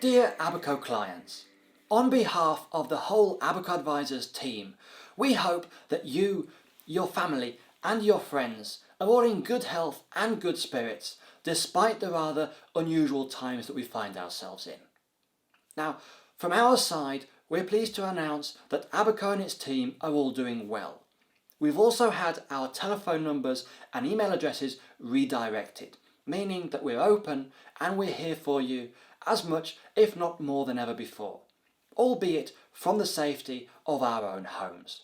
Dear Ábaco clients, on behalf of the whole Ábaco Advisors team, we hope that you, your family and your friends are all in good health and good spirits despite the rather unusual times that we find ourselves in. Now, from our side, we're pleased to announce that Ábaco and its team are all doing well. We've also had our telephone numbers and email addresses redirected, meaning that we're open and we're here for you as much, if not more than ever before, albeit from the safety of our own homes.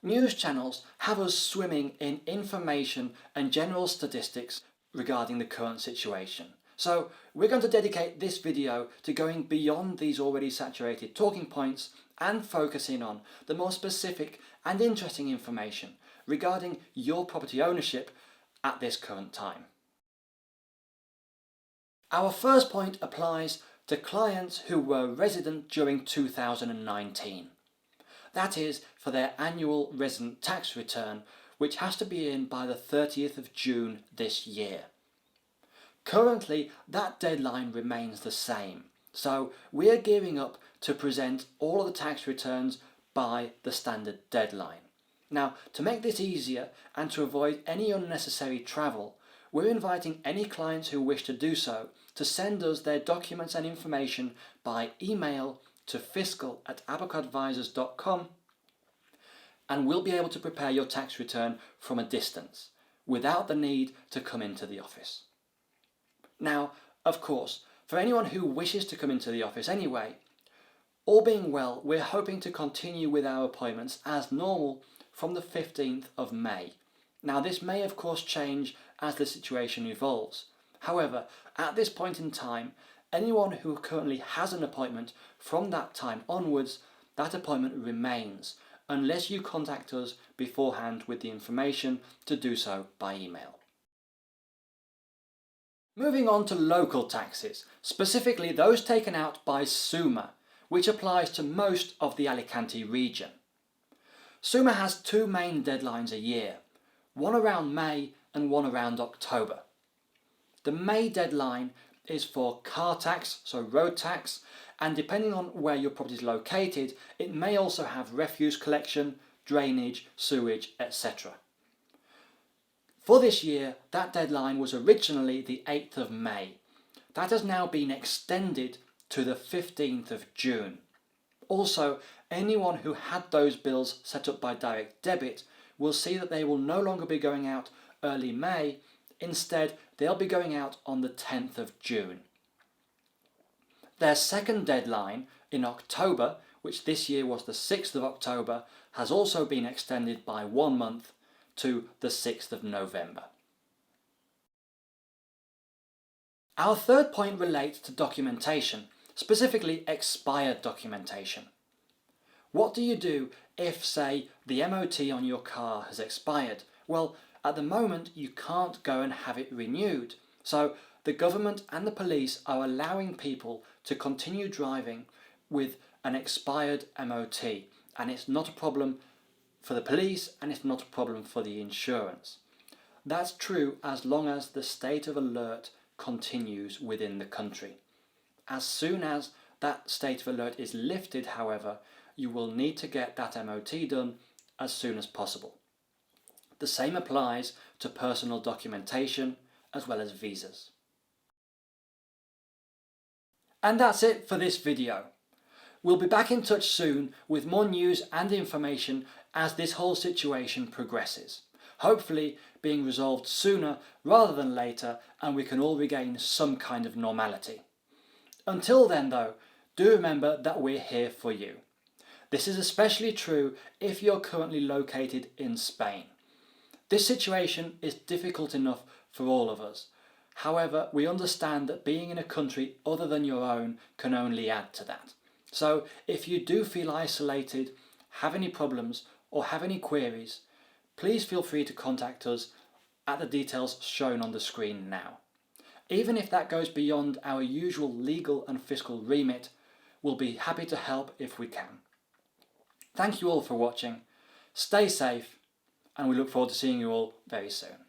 News channels have us swimming in information and general statistics regarding the current situation. So we're going to dedicate this video to going beyond these already saturated talking points and focusing on the more specific and interesting information regarding your property ownership at this current time. Our first point applies to clients who were resident during 2019. That is, for their annual resident tax return, which has to be in by the 30th of June this year. Currently, that deadline remains the same, so we're gearing up to present all of the tax returns by the standard deadline. Now, to make this easier and to avoid any unnecessary travel, we're inviting any clients who wish to do so to send us their documents and information by email to fiscal@abacoadvisors.com, and we'll be able to prepare your tax return from a distance without the need to come into the office. Now, of course, for anyone who wishes to come into the office anyway, all being well, we're hoping to continue with our appointments as normal from the 15th of May. Now, this may of course change as the situation evolves. However, at this point in time, anyone who currently has an appointment from that time onwards, that appointment remains, unless you contact us beforehand with the information to do so by email. Moving on to local taxes, specifically those taken out by SUMA, which applies to most of the Alicante region. SUMA has two main deadlines a year, one around May and one around October. The May deadline is for car tax, so road tax, and depending on where your property is located, it may also have refuse collection, drainage, sewage, etc. For this year, that deadline was originally the 8th of May. That has now been extended to the 15th of June. Also, anyone who had those bills set up by direct debit will see that they will no longer be going out early May. Instead, they'll be going out on the 10th of June. Their second deadline in October, which this year was the 6th of October, has also been extended by 1 month to the 6th of November. Our third point relates to documentation, specifically expired documentation. What do you do if, say, the MOT on your car has expired? Well, at the moment you can't go and have it renewed, so the government and the police are allowing people to continue driving with an expired MOT, and it's not a problem for the police and it's not a problem for the insurance. That's true as long as the state of alert continues within the country. As soon as that state of alert is lifted, however, you will need to get that MOT done as soon as possible. The same applies to personal documentation as well as visas. And that's it for this video. We'll be back in touch soon with more news and information as this whole situation progresses, hopefully being resolved sooner rather than later, and we can all regain some kind of normality. Until then though, do remember that we're here for you. This is especially true if you're currently located in Spain. This situation is difficult enough for all of us. However, we understand that being in a country other than your own can only add to that. So if you do feel isolated, have any problems or have any queries, please feel free to contact us at the details shown on the screen now. Even if that goes beyond our usual legal and fiscal remit, we'll be happy to help if we can. Thank you all for watching, stay safe, and we look forward to seeing you all very soon.